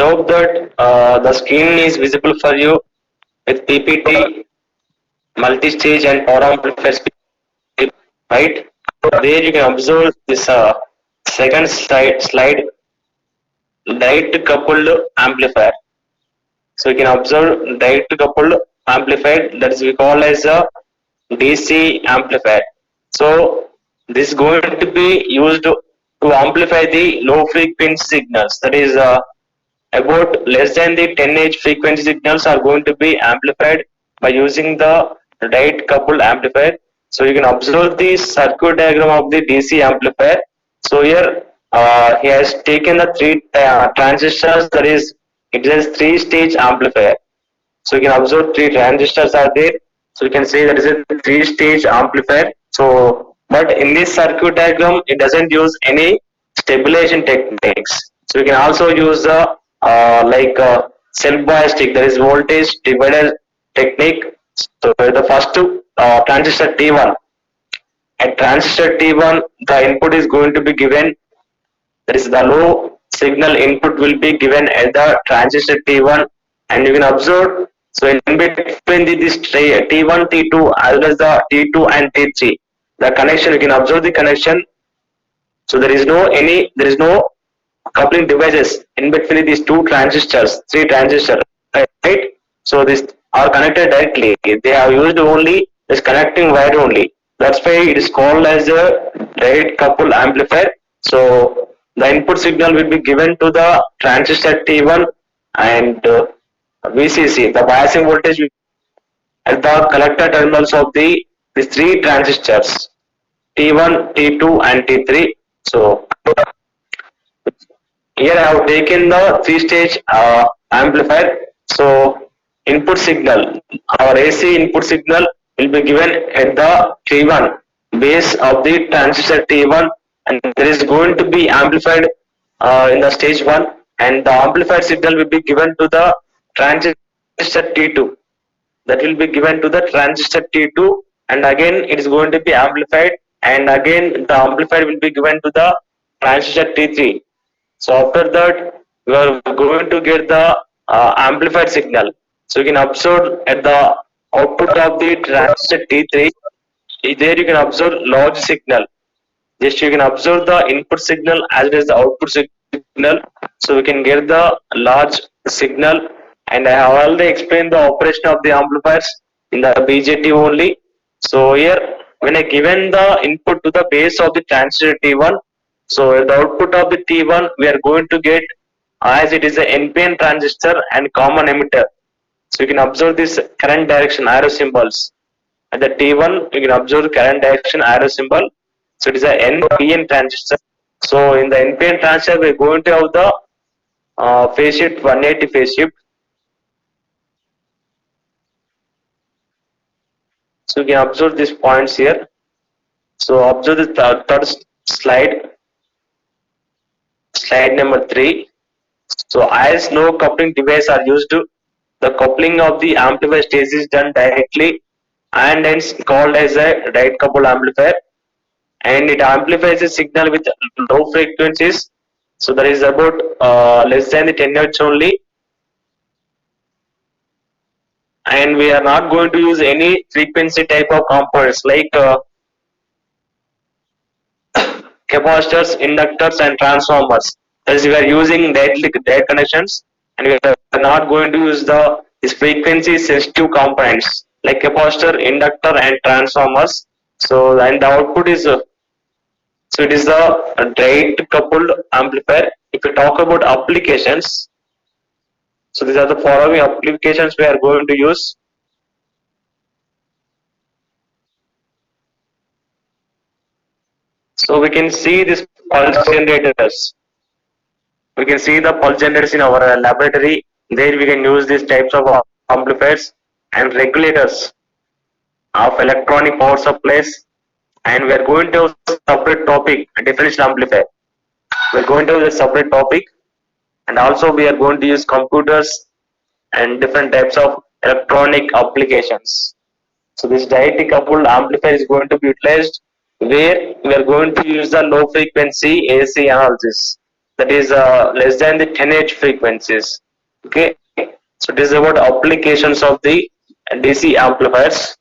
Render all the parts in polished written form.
hope that the screen is visible for you with PPT, multi-stage and power amplifiers, right? There you can observe this second slide, direct coupled amplifier. So you can observe direct coupled amplifier, that is we call as a DC amplifier. So this is going to be used to amplify the low frequency signals. That is about less than the 10 Hz frequency signals are going to be amplified by using the direct coupled amplifier. So you can observe the circuit diagram of the DC amplifier. So here he has taken the three transistors, that is it is a three-stage amplifier. So you can observe three transistors are there. So you can say that is a three-stage amplifier. So but in this circuit diagram it doesn't use any stabilization techniques. So you can also use the self-biastic, that is voltage divider technique. So the first transistor T1, at transistor T1 the input is going to be given, that is the low signal input will be given at the transistor T1, and you can observe, so in between this T1 T2 as well as the T2 and T3, the connection, you can observe the connection. So there is no coupling devices in between these two transistors, three transistors, right? So these are connected directly. They have used only this connecting wire only. That's why it is called as a direct coupled amplifier. So the input signal will be given to the transistor T1 and VCC, the biasing voltage at the collector terminals of these three transistors T1, T2 and T3. So here I have taken the three-stage amplifier. So input signal, our AC input signal will be given at the T1 base of the transistor T1, and there is going to be amplified in the stage 1, and the amplified signal will be given to the transistor T2. That will be given to the transistor T2, and again it is going to be amplified, and again the amplifier will be given to the transistor T3. So after that we are going to get the amplified signal. So you can observe at the output of the transistor T3, there you can observe large signal. Just you can observe the input signal as well as the output signal. So we can get the large signal, and I have already explained the operation of the amplifiers in the BJT only. So here when I given the input to the base of the transistor T1, so at the output of the T1 we are going to get, as it is a NPN transistor and common emitter. So you can observe this current direction arrow symbols. At the T1 you can observe current direction arrow symbol. So it is a NPN transistor. So in the NPN transistor we are going to have the phase shift 180 phase shift. So you can observe these points here. So observe the third slide. Slide number 3. So as no coupling device are used, the coupling of the amplifier stage is done directly, and hence called as a direct coupled amplifier, and it amplifies the signal with low frequencies. So that is about less than the 10 Hz only, and we are not going to use any frequency type of components like capacitors, inductors and transformers. As we are using direct connections, and we are not going to use these frequency sensitive components like capacitor, inductor and transformers. So and the output is so it is the direct coupled amplifier. If we talk about applications, so these are the following applications we are going to use. So we can see this pulse generators. We can see the pulse generators in our laboratory. There we can use these types of amplifiers and regulators of electronic power supplies. And we are going to have a separate topic, differential amplifier. We are going to have a separate topic, and also we are going to use computers and different types of electronic applications. So this direct coupled amplifier is going to be utilized where we are going to use the low frequency AC analysis. that is less than the 10H frequencies. Okay, so this is about applications of the DC amplifiers.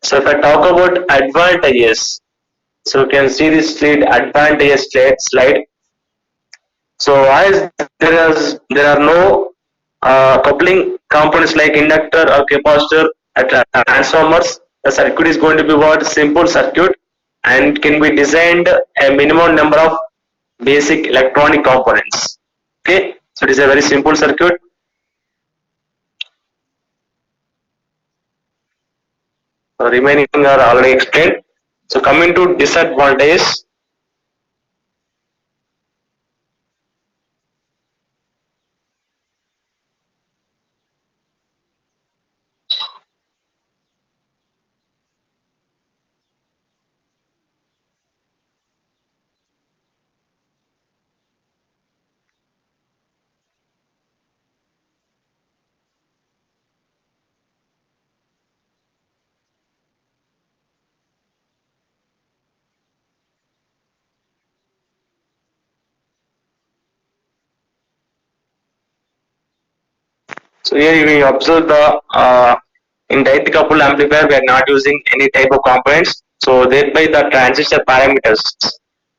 So if I talk about advantages, so you can see this advantages slide. So as there are no coupling components like inductor or capacitor at transformers, the circuit is going to be what simple circuit and can be designed a minimum number of basic electronic components. Okay, so it is a very simple circuit. So remaining are already explained. So coming to disadvantages. So here we observe the in direct coupled amplifier we are not using any type of components. So thereby the transistor parameters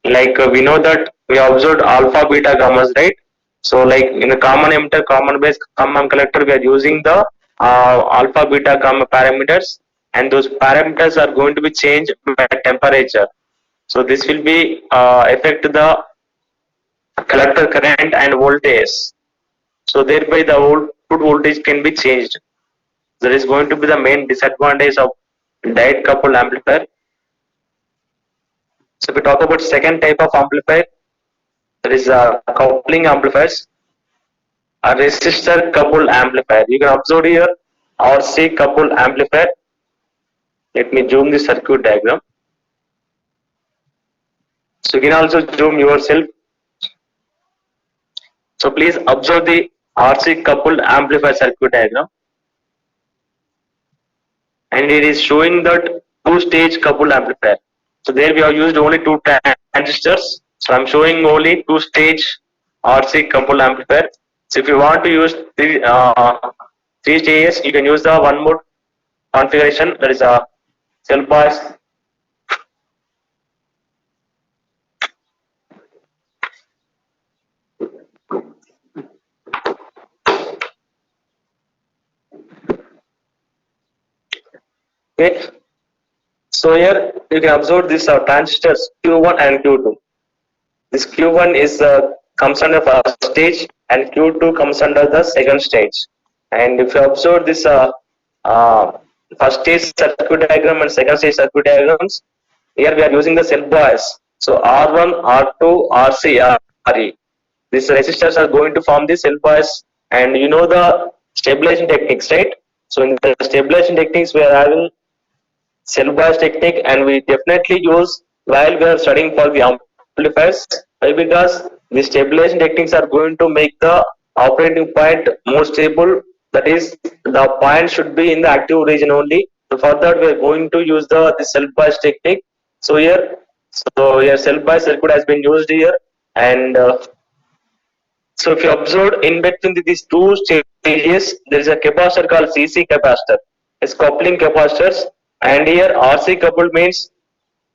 like we know that we observed alpha, beta, gammas, right? So like in the common emitter, common base, common collector, we are using the alpha, beta, gamma parameters, and those parameters are going to be changed by temperature. So this will be affect the collector current and voltage. So thereby the output voltage can be changed. That is going to be the main disadvantage of direct coupled amplifier. So if we talk about second type of amplifier, that is coupling amplifiers, a resistor coupled amplifier. You can observe here RC coupled amplifier. Let me zoom the circuit diagram. So you can also zoom yourself. So please observe the RC coupled amplifier circuit diagram. And it is showing that two-stage coupled amplifier. So there we have used only two transistors. So I'm showing only two-stage RC coupled amplifier. So if you want to use three stages, you can use the one more configuration, that is a self bias. Okay. So here you can observe these transistors Q1 and Q2. This Q1 is comes under first stage and Q2 comes under the second stage. And if you observe this first stage circuit diagram and second stage circuit diagrams, here we are using the self bias. So R1, R2, RC, RE. These resistors are going to form the self bias, and you know the stabilization techniques, right? So in the stabilization techniques, we are having self bias technique, and we definitely use while we are studying for the amplifiers. Why? Because the stabilization techniques are going to make the operating point more stable. That is, the point should be in the active region only. So for that, we are going to use the self bias technique. So here self bias circuit has been used here, and so if you observe in between these two stages, there is a capacitor called CC capacitor. It's coupling capacitors, and here RC coupled means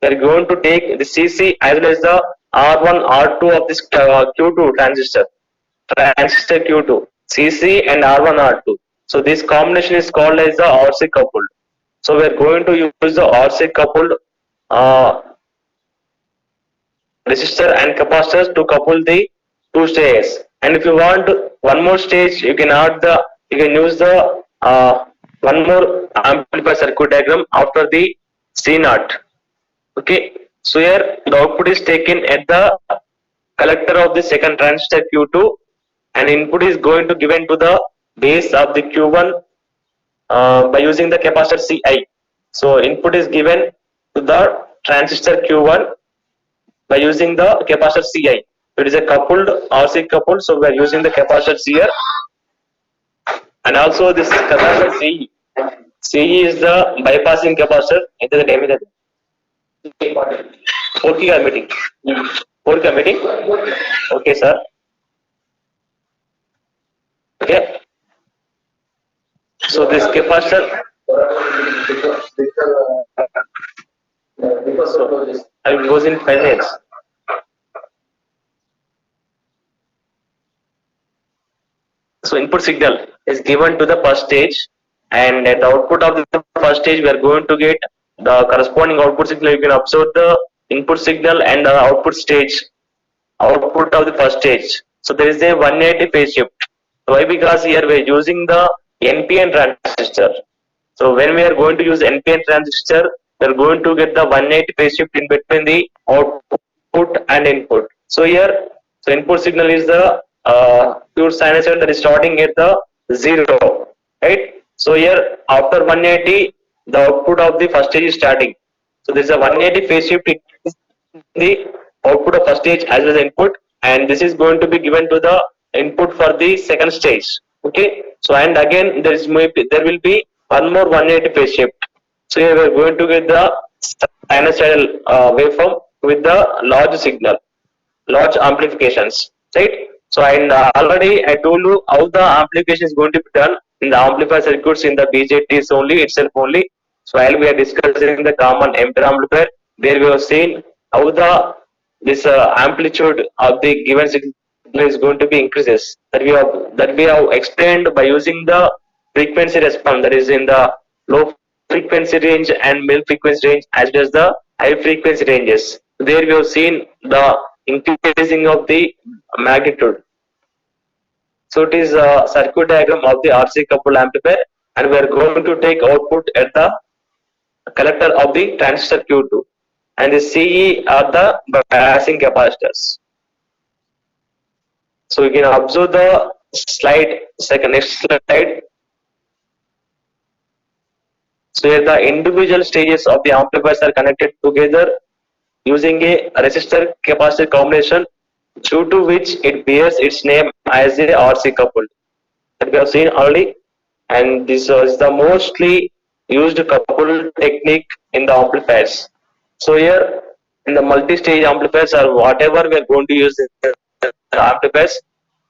we are going to take the CC as well as the R1, R2 of this Q2 transistor Q2, CC and R1, R2. So this combination is called as the RC coupled. So we are going to use the RC coupled resistor and capacitors to couple the two stages. And if you want one more stage, you can use the one more amplifier circuit diagram after the C0. Okay, so here the output is taken at the collector of the second transistor Q2, and input is going to given to the base of the Q1 by using the capacitor Ci. So input is given to the transistor Q1 by using the capacitor Ci. It is a coupled RC coupled, so we are using the capacitors here, and also this capacitor C CE is the bypassing capacitor. Enter the damage. 4K meeting. 4K meeting. Okay, sir. Okay. So this capacitor. So I will goes in 5 minutes. So input signal is given to the first stage, and at the output of the first stage, we are going to get the corresponding output signal. You can observe the input signal and the output of the first stage. So there is a 180 phase shift. Why? Because here we are using the NPN transistor. So when we are going to use NPN transistor, we are going to get the 180 phase shift in between the output and input. So here, so input signal is the pure sinusoid that is starting at the 0, right? So here after 180, the output of the first stage is starting. So there is a 180 phase shift in the output of first stage as well as input, and this is going to be given to the input for the second stage. Okay, so and again there will be one more 180 phase shift. So here we are going to get the sinusoidal waveform with the large signal, large amplifications, right? So and already I told you how the amplification is going to be done in the amplifier circuits in the BJTs only itself only. So while we are discussing the common emitter amplifier, there we have seen how the this amplitude of the given signal is going to be increases, that we have explained by using the frequency response, that is in the low frequency range and mid frequency range as well as the high frequency ranges. There we have seen the increasing of the magnitude. So it is a circuit diagram of the RC coupled amplifier, and we are going to take output at the collector of the transistor Q2, and the CE are the biasing capacitors. So you can observe the slide, next slide. So here the individual stages of the amplifiers are connected together using a resistor capacitor combination, due to which it bears its name as a RC coupled, that we have seen early, and this is the mostly used coupled technique in the amplifiers. So here in the multi-stage amplifiers or whatever we are going to use in the amplifiers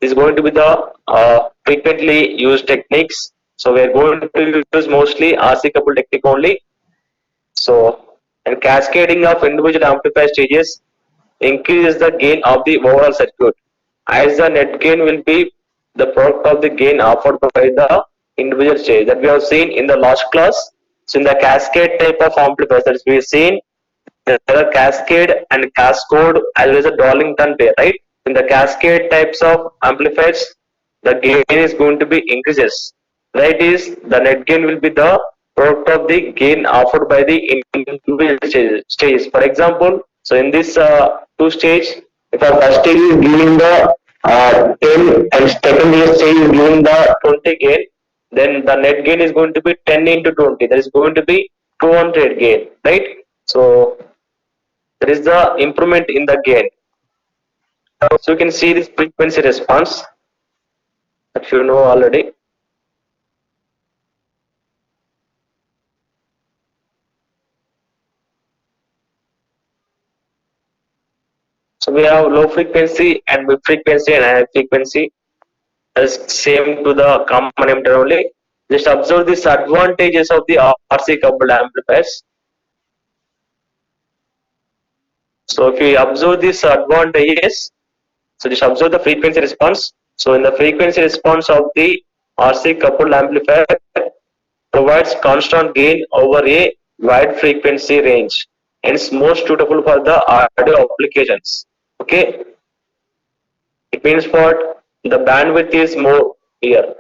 is going to be the frequently used techniques. So we are going to use mostly RC coupled technique only. So and cascading of individual amplifier stages increases the gain of the overall circuit, as the net gain will be the product of the gain offered by the individual stage, that we have seen in the last class. So in the cascade type of amplifiers that we have seen, there are cascade and cascode as well as a Darlington pair, right? In the cascade types of amplifiers, the gain is going to be increases. Right, is the net gain will be the product of the gain offered by the individual stages. For example, so in this two stage, if our first stage is giving the 10 and second stage is giving the 20 gain, then the net gain is going to be 10 into 20. That is going to be 200 gain, right? So there is the improvement in the gain. So you can see this frequency response that you know already. So we have low frequency and mid frequency and high frequency as same to the common emitter only. Just observe these advantages of the RC coupled amplifiers. So if you observe these advantages, so just observe the frequency response. So in the frequency response of the RC coupled amplifier provides constant gain over a wide frequency range, hence most suitable for the audio applications. Okay, it means what the bandwidth is more here.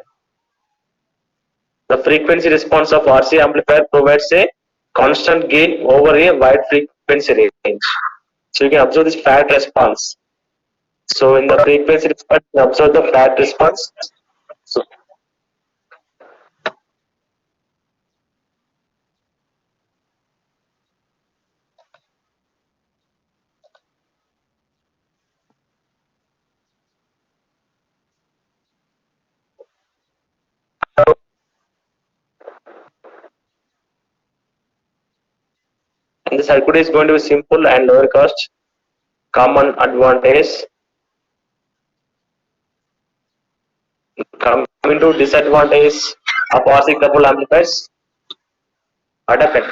The frequency response of RC amplifier provides a constant gain over a wide frequency range. So you can observe this flat response. So in the frequency response, you observe the flat response. So The circuit is going to be simple and lower cost. Common advantage. Coming to disadvantage of RC coupled amplifiers. What happened?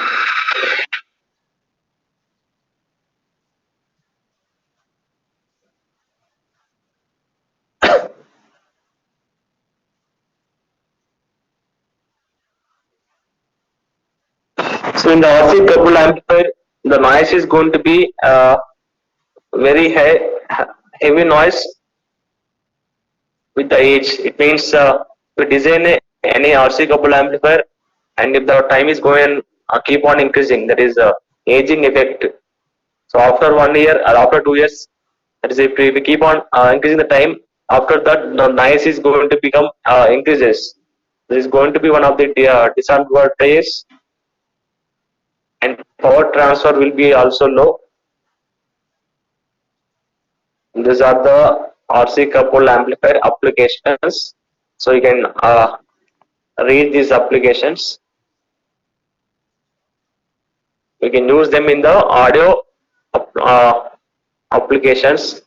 So in the RC coupled amplifier, the noise is going to be very heavy noise with the age. It means we design any RC coupled amplifier, and if the time is going keep on increasing, that is aging effect. So after 1 year or after 2 years, that is if we keep on increasing the time, after that the noise is going to become increases. This is going to be one of the disadvantages, and power transfer will be also low. These are the RC coupled amplifier applications. So you can read these applications. We can use them in the audio applications.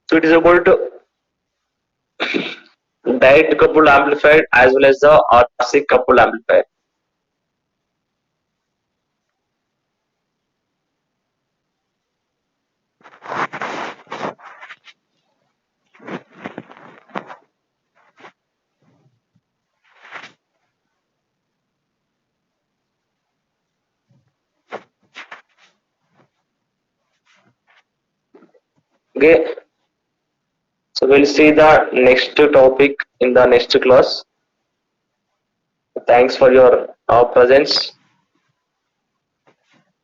So it is able to direct coupled amplifier as well as the RC coupled amplifier. Okay, so we'll see the next topic in the next class. Thanks for your presence.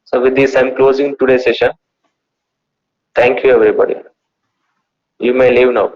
So with this, I'm closing today's session. Thank you, everybody. You may leave now.